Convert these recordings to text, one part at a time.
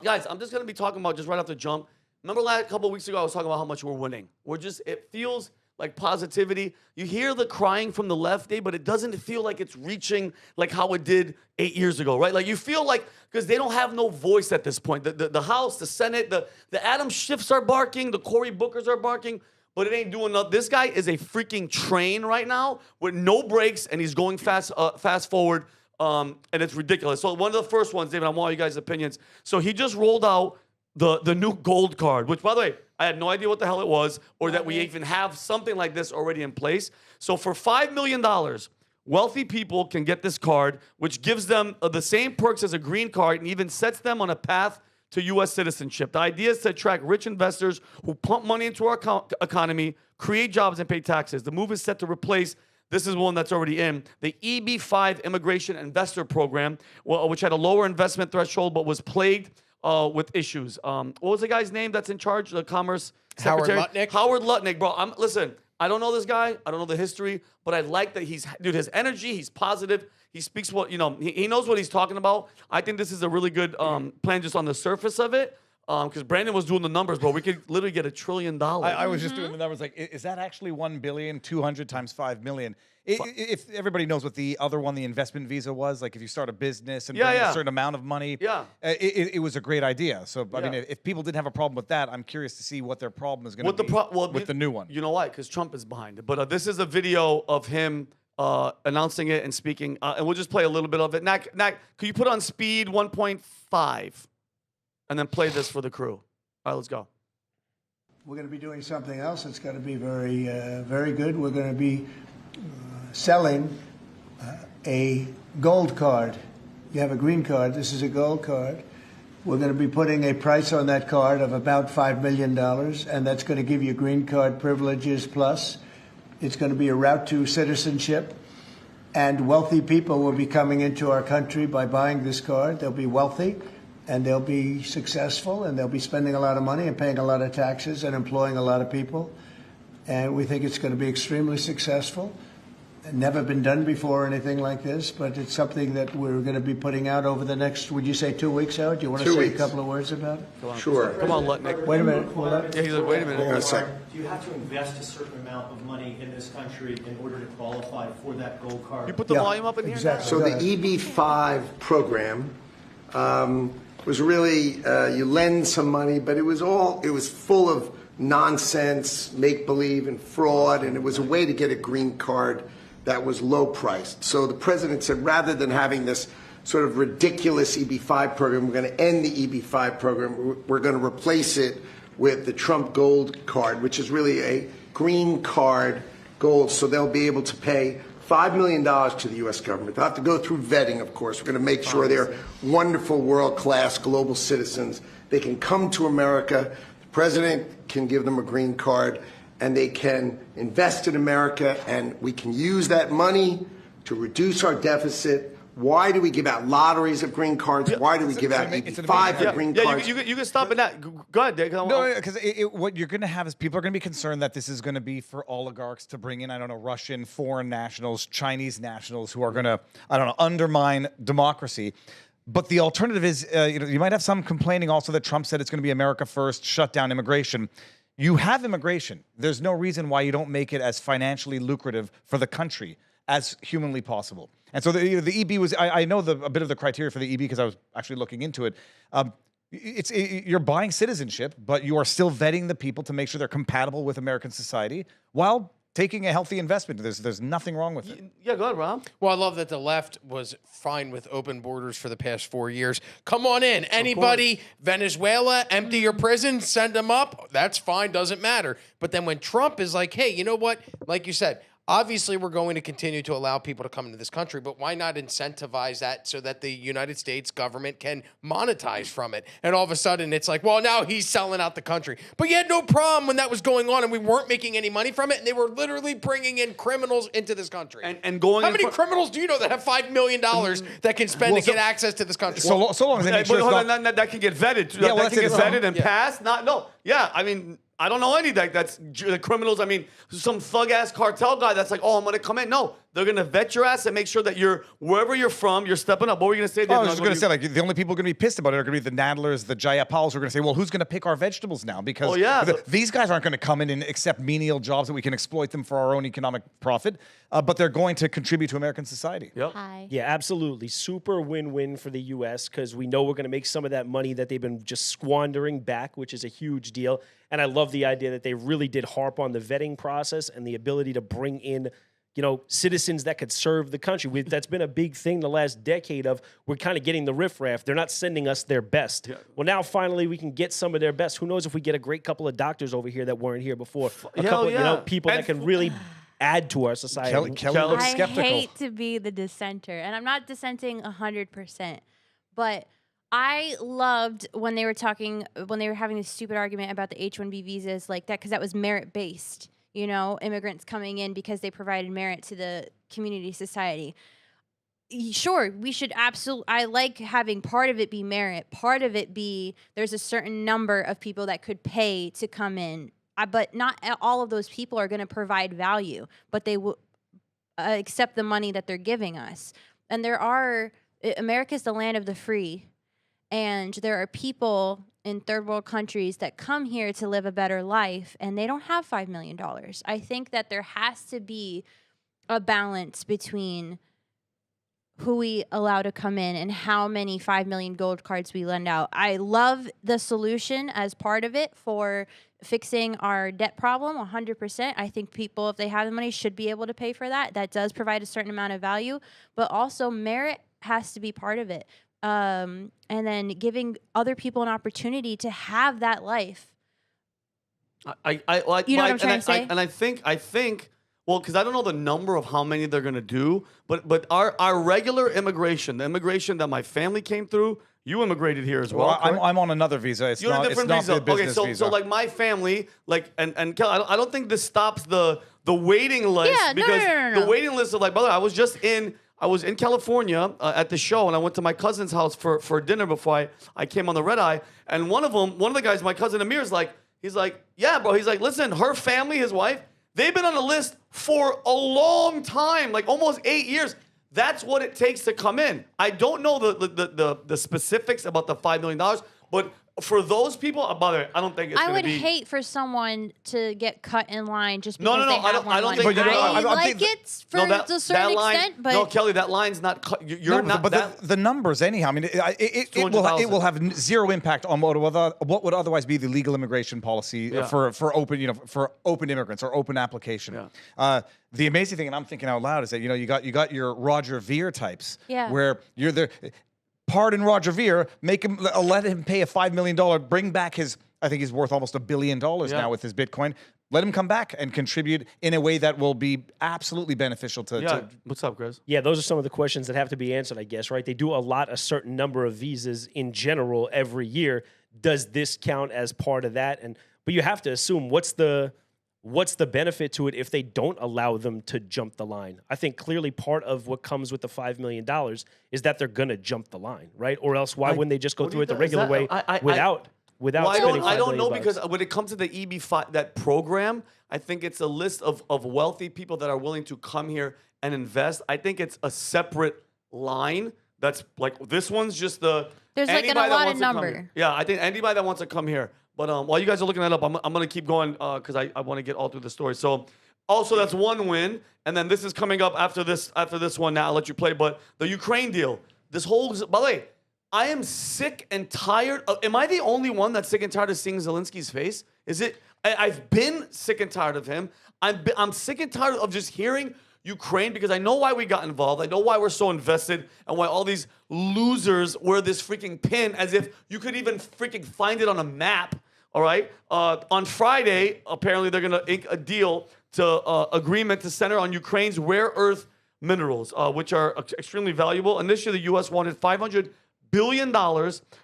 Guys, I'm just going to be talking about just right off the jump. Remember a couple of weeks ago, I was talking about how much we're winning. It feels like positivity. You hear the crying from the left, Dave, but it doesn't feel like it's reaching like how it did 8 years ago, right? Like you feel like, because they don't have no voice at this point. The House, the Senate, the Adam Schiffs are barking, the Cory Bookers are barking, but it ain't doing nothing. This guy is a freaking train right now with no brakes, and he's going fast forward, and it's ridiculous. So one of the first ones, David, I want you guys' opinions. So he just rolled out the new gold card, which, by the way, I had no idea what the hell it was, or that we even have something like this already in place. So for $5 million, wealthy people can get this card, which gives them the same perks as a green card and even sets them on a path to U.S. citizenship. The idea is to attract rich investors who pump money into our economy, create jobs, and pay taxes. The move is set to replace, this is one that's already in, the EB-5 Immigration Investor Program, which had a lower investment threshold but was plagued with issues. What was the guy's name that's in charge? The Commerce Secretary? Howard Lutnick. Howard Lutnick, bro. Listen, I don't know this guy. I don't know the history, but I like that his energy, he's positive. He speaks what, he knows what he's talking about. I think this is a really good plan just on the surface of it. Because Brandon was doing the numbers, bro. We could literally get $1 trillion. I was just doing the numbers. Like, is that actually 1 billion, 200 times 5 million? If everybody knows what the other one, the investment visa, was, like if you start a business and bring a certain amount of money, it was a great idea. So, I mean, if people didn't have a problem with that, I'm curious to see what their problem is going to be with the new one. You know why? Because Trump is behind it. But this is a video of him announcing it and speaking. And we'll just play a little bit of it. Nak, could you put on speed 1.5? And then play this for the crew. All right, let's go. We're going to be doing something else that's going to be very, very good. We're going to be selling a gold card. You have a green card. This is a gold card. We're going to be putting a price on that card of about $5 million, and that's going to give you green card privileges plus. It's going to be a route to citizenship, and wealthy people will be coming into our country by buying this card. They'll be wealthy, and they'll be successful, and they'll be spending a lot of money and paying a lot of taxes and employing a lot of people. And we think it's going to be extremely successful. Never been done before, anything like this, but it's something that we're going to be putting out over the next, would you say 2 weeks, Howard? Do you want to say a couple of words about it? Sure. Come on, Lutnick. Wait a minute. Yeah, he's like, wait a minute. Hang on a second. Do you have to invest a certain amount of money in this country in order to qualify for that gold card? You put the volume up in here? Exactly. So the EB-5 program was really, you lend some money, but it was full of nonsense, make-believe, and fraud, and it was a way to get a green card that was low priced. So the president said, rather than having this sort of ridiculous EB-5 program, we're going to end the EB-5 program. We're going to replace it with the Trump Gold Card, which is really a green card gold. So they'll be able to pay $5 million to the U.S. government. They'll have to go through vetting, of course. We're going to make sure they're wonderful, world-class global citizens. They can come to America. The president can give them a green card, and they can invest in America, and we can use that money to reduce our deficit. Why do we give out lotteries of green cards? Why do we give out EB-5 of green cards? You can stop at that. Go ahead, Dave. No, because what you're going to have is people are going to be concerned that this is going to be for oligarchs to bring in, I don't know, Russian, foreign nationals, Chinese nationals who are going to, I don't know, undermine democracy. But the alternative is, you might have some complaining also that Trump said it's going to be America first, shut down immigration. You have immigration. There's no reason why you don't make it as financially lucrative for the country as humanly possible. And so the EB was, I know a bit of the criteria for the EB because I was actually looking into it. You're buying citizenship, but you are still vetting the people to make sure they're compatible with American society while taking a healthy investment. There's nothing wrong with it. Yeah, go ahead, Rob. Well, I love that the left was fine with open borders for the past 4 years. Come on in. Anybody, Venezuela, empty your prison, send them up. That's fine, doesn't matter. But then when Trump is like, hey, you know what? Like you said, obviously we're going to continue to allow people to come into this country, but why not incentivize that so that the United States government can monetize from it? And all of a sudden it's like, well, now he's selling out the country. But you had no problem when that was going on and we weren't making any money from it, and they were literally bringing in criminals into this country. And going How many criminals do you know that have $5 million that can spend to get access to this country? So long as they make sure that can get vetted. Yeah, that can get vetted and passed. I mean, I don't know any that's the criminals. I mean, some thug-ass cartel guy that's like, oh, I'm going to come in. No, They're going to vet your ass and make sure that you're, wherever you're from, you're stepping up. What were you going to say, Dave? I was just going to say, like, the only people going to be pissed about it are going to be the Nadlers, the Jayapals, who are going to say, well, who's going to pick our vegetables now? Because these guys aren't going to come in and accept menial jobs that we can exploit them for our own economic profit, but they're going to contribute to American society. Yep. Hi. Yeah, absolutely. Super win-win for the U.S. because we know we're going to make some of that money that they've been just squandering back, which is a huge deal. And I love the idea that they really did harp on the vetting process and the ability to bring in, you know, citizens that could serve the country. That's been a big thing the last decade of we're kind of getting the riffraff. They're not sending us their best. Yeah. Well, now finally we can get some of their best. Who knows if we get a great couple of doctors over here that weren't here before. A couple, you know, people that can really add to our society. Kelly looks skeptical. I hate to be the dissenter, and I'm not dissenting 100%, but I loved when they were having this stupid argument about the H-1B visas like that, because that was merit-based, you know, immigrants coming in because they provided merit to the community society. Sure, we should absolutely, I like having part of it be merit, part of it be there's a certain number of people that could pay to come in. But not all of those people are going to provide value, but they will accept the money that they're giving us. And America's the land of the free. And there are people in third world countries that come here to live a better life, and they don't have $5 million. I think that there has to be a balance between who we allow to come in and how many 5 million gold cards we lend out. I love the solution as part of it for fixing our debt problem 100%. I think people, if they have the money, should be able to pay for that. That does provide a certain amount of value, but also merit has to be part of it. And then giving other people an opportunity to have that life. You know what I'm trying to say? And I think, well, because I don't know the number of how many they're going to do, but our regular immigration, the immigration that my family came through, you immigrated here as well. I'm on another visa. It's You're on a different visa. The business okay, visa. so like my family, like, and Kelly, I don't think this stops the waiting list. Yeah, because no. the waiting list of like, brother, I was in California at the show, and I went to my cousin's house for dinner before I came on the red eye. And one of the guys, my cousin Amir's like, he's like, yeah, bro. He's like, listen, her family, his wife, they've been on the list for a long time, like almost 8 years. That's what it takes to come in. I don't know the specifics about the $5 million, but for those people, I don't think it's I going to be. would hate for someone to get cut in line just because No, they I have more don't money. think. I like think it for a certain extent, but no, Kelly, that line's not. You're not. But the numbers, anyhow. I mean, it will have zero impact on what would otherwise be the legal immigration policy for open immigrants or open application. Yeah. The amazing thing, and I'm thinking out loud, is that you got your Roger Ver types, where you're there. Pardon Roger Ver, let him pay a $5 million, bring back I think he's worth almost $1 billion now with his Bitcoin. Let him come back and contribute in a way that will be absolutely beneficial to. What's up, Chris? Yeah, those are some of the questions that have to be answered, I guess, right? They do allot a certain number of visas in general every year. Does this count as part of that? But you have to assume what's the benefit to it if they don't allow them to jump the line? I think clearly part of what comes with the $5 million is that they're going to jump the line, right? Or else why wouldn't they just go through it the regular way without spending $5 I don't know million because when it comes to the EB5, that program, I think it's a list of wealthy people that are willing to come here and invest. I think it's a separate line that's like, this one's just there's like an allotted number. Yeah, I think anybody that wants to come here. But while you guys are looking that up, I'm going to keep going because I want to get all through the story. So also that's one win. And then this is coming up after this one. Now I'll let you play. But the Ukraine deal, by the way, I am sick and tired of, am I the only one that's sick and tired of seeing Zelensky's face? Is it? I've been sick and tired of him. I'm sick and tired of just hearing Ukraine because I know why we got involved. I know why we're so invested and why all these losers wear this freaking pin as if you could even freaking find it on a map. All right. On Friday, apparently they're going to ink a deal agreement to center on Ukraine's rare earth minerals, which are extremely valuable. And this year, the U.S. wanted $500 billion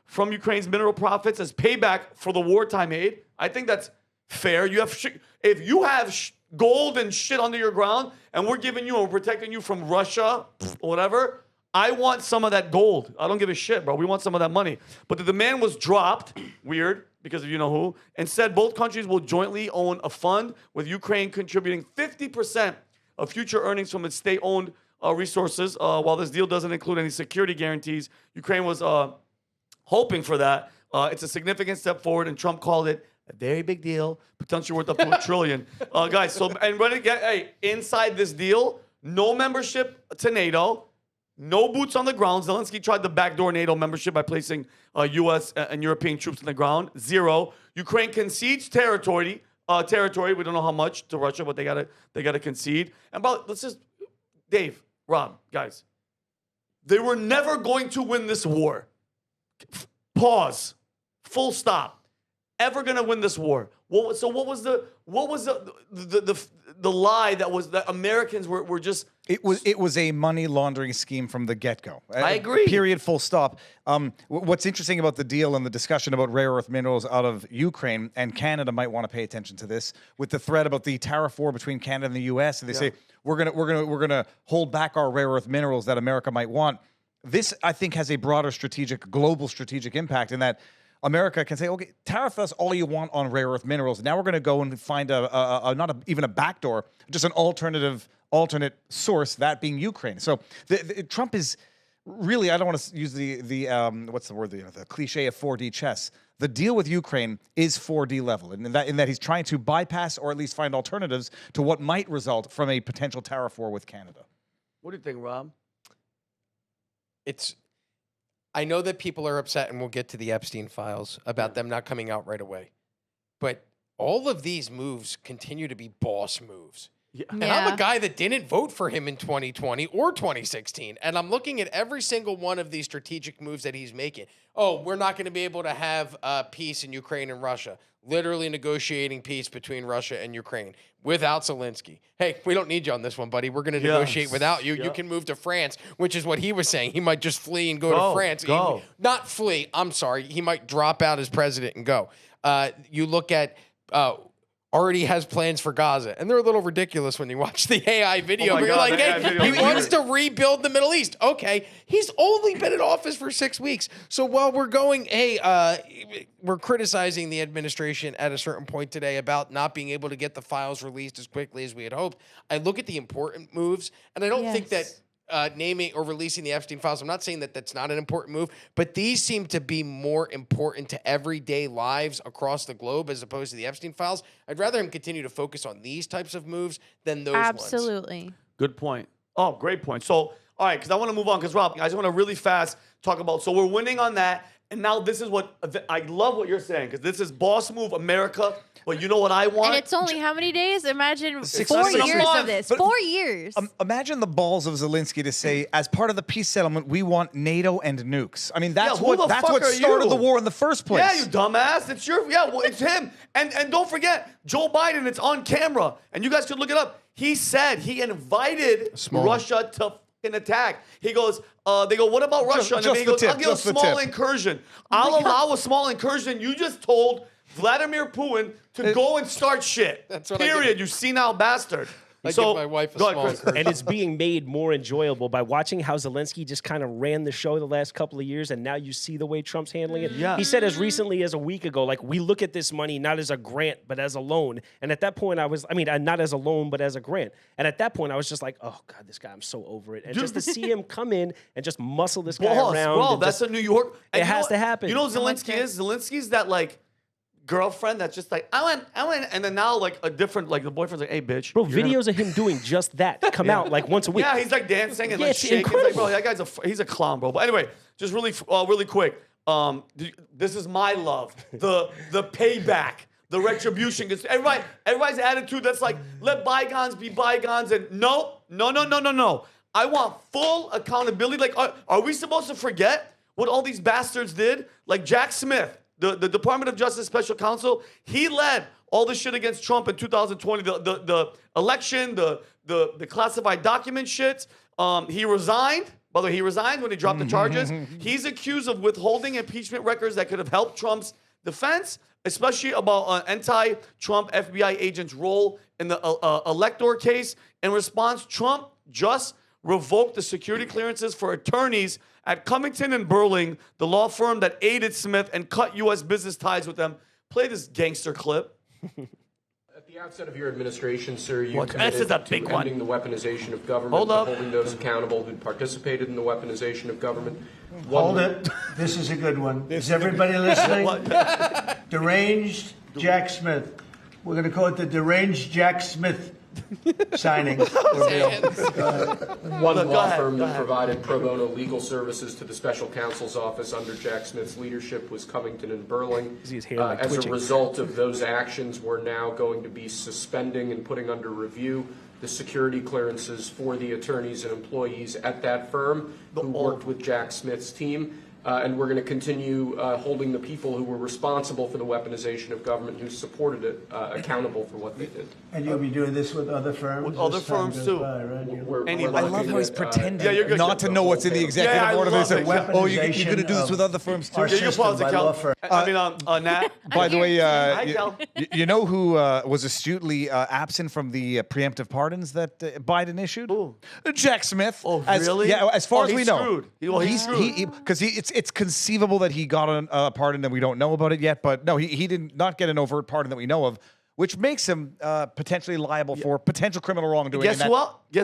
from Ukraine's mineral profits as payback for the wartime aid. I think that's fair. If you have gold and shit under your ground, and we're giving you and we're protecting you from Russia or whatever, I want some of that gold. I don't give a shit, bro. We want some of that money. But the demand was dropped. Weird. Because of you know who, and said both countries will jointly own a fund with Ukraine contributing 50% of future earnings from its state-owned resources. While this deal doesn't include any security guarantees, Ukraine was hoping for that. It's a significant step forward, and Trump called it a very big deal, potentially worth up to $1 trillion. Guys, so and when it get inside this deal, no membership to NATO, no boots on the ground. Zelensky tried to backdoor NATO membership by placing U.S. and European troops on the ground. 0. Ukraine concedes territory. We don't know how much to Russia, but they gotta concede. And let's just, Dave, Rob, guys, they were never going to win this war. Pause. Full stop. Ever gonna win this war? What was the lie that Americans were just? It was a money laundering scheme from the get-go. I agree. Period. Full stop. What's interesting about the deal and the discussion about rare earth minerals out of Ukraine, and Canada might want to pay attention to this, with the threat about the tariff war between Canada and the U.S. And they say we're gonna hold back our rare earth minerals that America might want. This, I think, has a broader global strategic impact in that America can say, okay, tariff us all you want on rare earth minerals. Now we're going to go and find even a backdoor, just an alternate source, that being Ukraine. So Trump is really, I don't want to use the what's the word, the cliche of 4D chess. The deal with Ukraine is 4D level, in that he's trying to bypass or at least find alternatives to what might result from a potential tariff war with Canada. What do you think, Rob? I know that people are upset, and we'll get to the Epstein files about them not coming out right away. But all of these moves continue to be boss moves. Yeah. And I'm a guy that didn't vote for him in 2020 or 2016. And I'm looking at every single one of these strategic moves that he's making. Oh, we're not going to be able to have peace in Ukraine and Russia. Literally negotiating peace between Russia and Ukraine without Zelensky. Hey, we don't need you on this one, buddy. We're going to negotiate without you. You can move to France, which is what he was saying. He might just flee and go to France. Not flee. I'm sorry. He might drop out as president and go. You look at already has plans for Gaza. And they're a little ridiculous when you watch the AI video. But you're like, hey, he wants to rebuild the Middle East. Okay. He's only been in office for 6 weeks. So while we're going, we're criticizing the administration at a certain point today about not being able to get the files released as quickly as we had hoped. I look at the important moves, and I don't think that naming or releasing the Epstein files, I'm not saying that that's not an important move, but these seem to be more important to everyday lives across the globe as opposed to the Epstein files. I'd rather him continue to focus on these types of moves than those ones. Absolutely. Good point. Oh, great point. So, all right, because I want to move on, because Rob, I just want to really fast talk about, so we're winning on that, and now this is what, I love what you're saying, because this is boss move America, but you know what I want? And it's only how many days? Imagine 4 months. years of this. 4 years. Imagine the balls of Zelensky to say, as part of the peace settlement, we want NATO and nukes. I mean, that's what started the war in the first place. Yeah, you dumbass. It's it's him. And don't forget, Joe Biden, it's on camera, and you guys could look it up. He said he invited Russia to attack. He goes, they go, what about Russia? And then he goes, I'll give a small incursion. I'll allow a small incursion. You just told Vladimir Putin to go and start shit. That's what Period. You senile bastard. I give my wife a small incursion. And it's being made more enjoyable by watching how Zelensky just kind of ran the show the last couple of years, and now you see the way Trump's handling it. Yeah. He said as recently as a week ago, like, we look at this money not as a grant, but as a loan. And at that point, not as a loan, but as a grant. And at that point, I was just like, oh, God, this guy, I'm so over it. And just to see him come in and just muscle this guy around. Bro, that's a New York. It has to happen. You know what Zelensky is? Zelensky's that, like, girlfriend that's just like, I went, and then now, like, a different, like, the boyfriend's like, hey, bitch. Bro, videos of him doing just that come out, like, once a week. Yeah, he's, like, dancing and, like, shaking. He's like, bro, that guy's he's a clown, bro. But anyway, just really quick. This is my love. The payback. The retribution. Because everybody's attitude that's like, let bygones be bygones. And no. I want full accountability. Like, are we supposed to forget what all these bastards did? Like Jack Smith, the Department of Justice Special Counsel, he led all this shit against Trump in 2020, the election, the classified document shit. He resigned. By the way, he resigned when he dropped the charges. He's accused of withholding impeachment records that could have helped Trump's defense, especially about anti-Trump FBI agents' role in the elector case. In response, Trump just revoked the security clearances for attorneys at Cummington and Burling, the law firm that aided Smith and cut U.S. business ties with them. Play this gangster clip. At the the outset of your administration, sir, you What? committed This is a to big one. ending the weaponization of government, Hold up. holding those accountable who participated in the weaponization of government. Hold it. This is a good one. Is everybody listening? Deranged Jack Smith. We're going to call it the Deranged Jack Smith signing. One Look, go law ahead, firm go that ahead. provided pro bono legal services to the special counsel's office under Jack Smith's leadership was Covington and Burling. See his hand, like, As twitching. a result of those actions, we're now going to be suspending and putting under review the security clearances for the attorneys and employees at that firm who worked with Jack Smith's team. And we're going to continue holding the people who were responsible for the weaponization of government, who supported it, accountable for what they did. And you'll be doing this with other firms? With other as time firms, goes too. by, right? Anyway. I love how he's pretending Yeah, you're good. not to know what's in the executive Yeah, I order. love They say, it. oh, you're going to do this with other firms too? Our Yeah, you system pause it, by Cal. law firm. Nat. By the way, Hi, Cal. you know who was astutely absent from the preemptive pardons that Biden issued? Jack Smith. Oh, really? Yeah, as far Oh, as we he's know. screwed. He's screwed. Because it's conceivable that he got a pardon and we don't know about it yet. But no, he did not get an overt pardon that we know of, which makes him potentially liable for potential criminal wrongdoing. Guess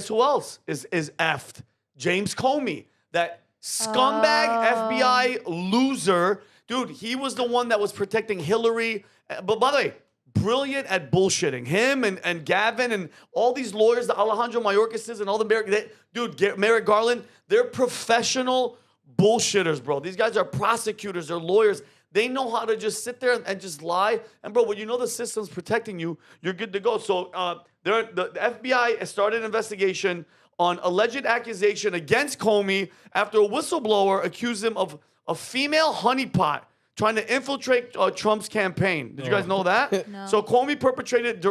who else is effed? James Comey, that scumbag FBI loser. Dude, he was the one that was protecting Hillary. But by the way, brilliant at bullshitting. Him and Gavin and all these lawyers, the Alejandro Mayorkases and all the Merrick Garland, they're professional bullshitters, bro. These guys are prosecutors, they're lawyers. They know how to just sit there and just lie. And bro, when you know the system's protecting you, you're good to go. So the FBI started an investigation on alleged accusation against Comey after a whistleblower accused him of a female honeypot trying to infiltrate Trump's campaign. Did you guys know that? No. So Comey perpetrated,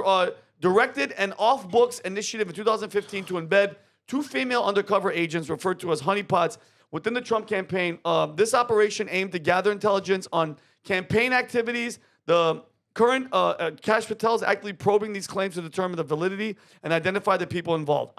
directed an off-books initiative in 2015 to embed 2 female undercover agents referred to as honeypots within the Trump campaign. This operation aimed to gather intelligence on campaign activities. The current Kash Patel is actively probing these claims to determine the validity and identify the people involved.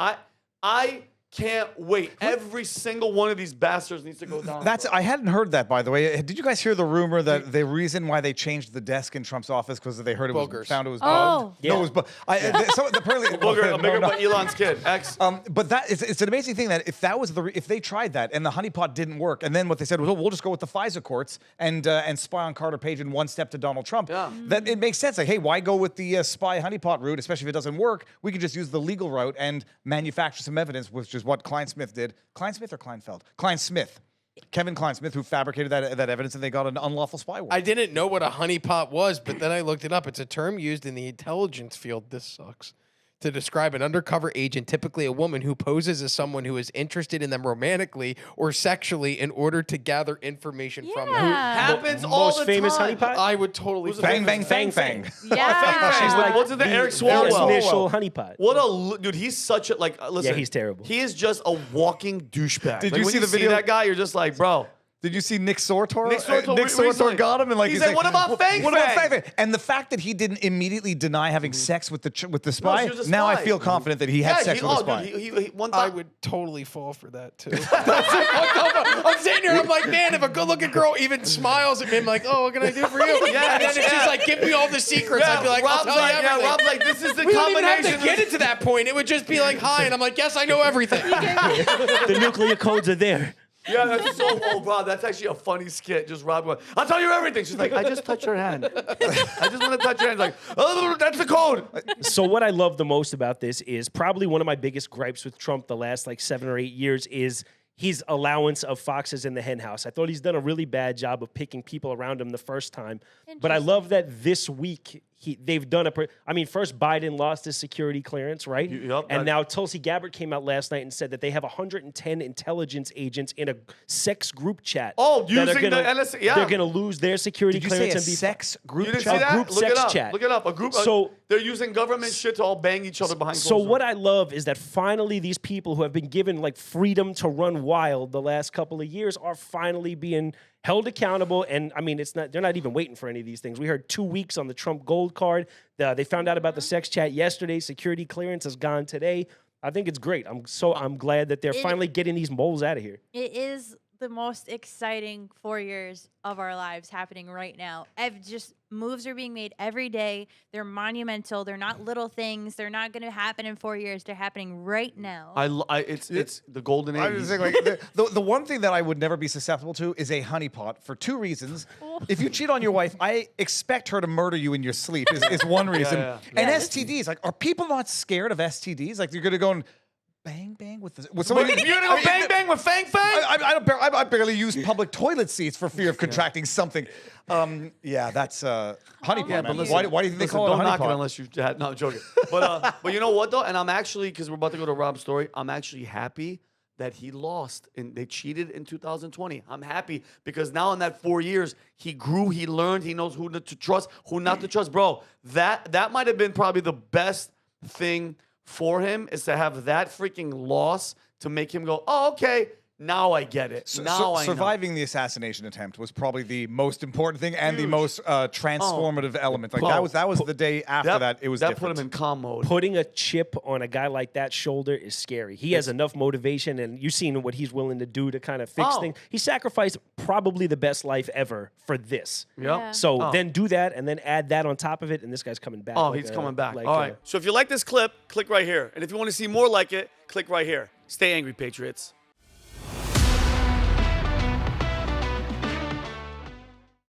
I can't wait. Every single one of these bastards needs to go down. I hadn't heard that, by the way. Did you guys hear the rumor that the reason why they changed the desk in Trump's office because they heard found it was bugged? Yeah. No, it was bugged. Apparently, a bigger but Elon's kid. X. But it's an amazing thing that if they tried that and the honeypot didn't work, and then what they said was, well, we'll just go with the FISA courts and spy on Carter Page in one step to Donald Trump. Yeah. That it makes sense. Like, hey, why go with the spy honeypot route, especially if it doesn't work? We could just use the legal route and manufacture some evidence, which is what Klein Smith did. Klein Smith or Kleinfeld? Klein Smith. Kevin Klein Smith, who fabricated that evidence, and they got an unlawful spy warrant. I didn't know what a honeypot was, but then I looked it up. It's a term used in the intelligence field. This sucks. To describe an undercover agent, typically a woman who poses as someone who is interested in them romantically or sexually in order to gather information from them. Happens all Most the famous time. honeypot? I would totally Bang, bang, fang, fang. Yeah. She's like, what's his name? Eric Swalwell. Initial honeypot. What a dude! He's such a listen. Yeah, he's terrible. He is just a walking douchebag. Did Like, you when see the video? that guy? You're just like, bro. Did you see Nick Sortor? Nick Sortor Nick Sortor recently. got him, and like He's he's like, "What about Fang What about Fang?" Fang Fang? And the fact that he didn't immediately deny having sex with the spy. she was a Now I spy. feel confident that he had sex with a spy. Dude, he one I time. would totally fall for that too. I'm sitting here, I'm like, man, if a good-looking girl even smiles at me, I'm like, oh, what can I do for you? Yeah, and then if she's like, give me all the secrets, I'd be like, I'll Rob's tell like, you everything. Rob's like, this is the We don't even have combination. to get it to that point. It would just be like, hi, and I'm like, yes, I know everything. The nuclear codes are there. Yeah, that's so. Oh, Rob, that's actually a funny skit. Just Rob going, I'll tell you everything. She's like, I just touched her hand. I just want to touch your hand. Like, oh, that's the code. So what I love the most about this is probably one of my biggest gripes with Trump the last 7 or 8 years is his allowance of foxes in the hen house. I thought he's done a really bad job of picking people around him the first time. But I love that this week they've done first Biden lost his security clearance, right? Yep, and now Tulsi Gabbard came out last night and said that they have 110 intelligence agents in a sex group chat. Oh, that are using the NSA, yeah. They're going to lose their security Did you say clearance a and be sex group You didn't chat? see that? group Look sex it up. chat. Look it up. A group. So- they're using government shit to all bang each other behind. So closed what doors. I love is that finally these people who have been given freedom to run wild the last couple of years are finally being held accountable. And I mean, they're not even waiting for any of these things. We heard 2 weeks on the Trump gold card. They found out about the sex chat yesterday. Security clearance is gone today. I think it's great. I'm glad that they're finally getting these moles out of here. It is the most exciting 4 years of our lives happening right now. Just moves are being made every day. They're monumental. They're not little things. They're not going to happen in 4 years. They're happening right now. It's the golden age. I was saying, like, the one thing that I would never be susceptible to is a honeypot for 2 reasons. If you cheat on your wife, I expect her to murder you in your sleep is one reason. yeah. And Yes. STDs, like, are people not scared of STDs? Like, you're gonna go and bang with somebody. You're gonna go bang bang with Fang Fang? I barely use public toilet seats for fear of contracting something. Yeah, that's honeypot. Yeah, man. but listen, why do you think they call don't it a knock it honeypot? unless you had. No, I'm joking. But you know what though? And I'm actually, because we're about to go to Rob's story, I'm actually happy that he lost and they cheated in 2020. I'm happy because now in that 4 years, he grew, he learned, he knows who to trust, who not to trust. Bro, that might have been probably the best thing for him is to have that freaking loss to make him go, oh, okay, now I get it. Now I know. Surviving the assassination attempt was probably the most important thing and the most transformative element. Like Bro, that was the day after that it was that different. put him in calm mode. Putting a chip on a guy like that shoulder is scary. He has enough motivation, and you've seen what he's willing to do to kind of fix things. He sacrificed probably the best life ever for this. Yep. So then do that, and then add that on top of it, and this guy's coming back. Oh, like he's a- coming back. like All a- right. So if you like this clip, click right here. And if you want to see more like it, click right here. Stay angry, Patriots.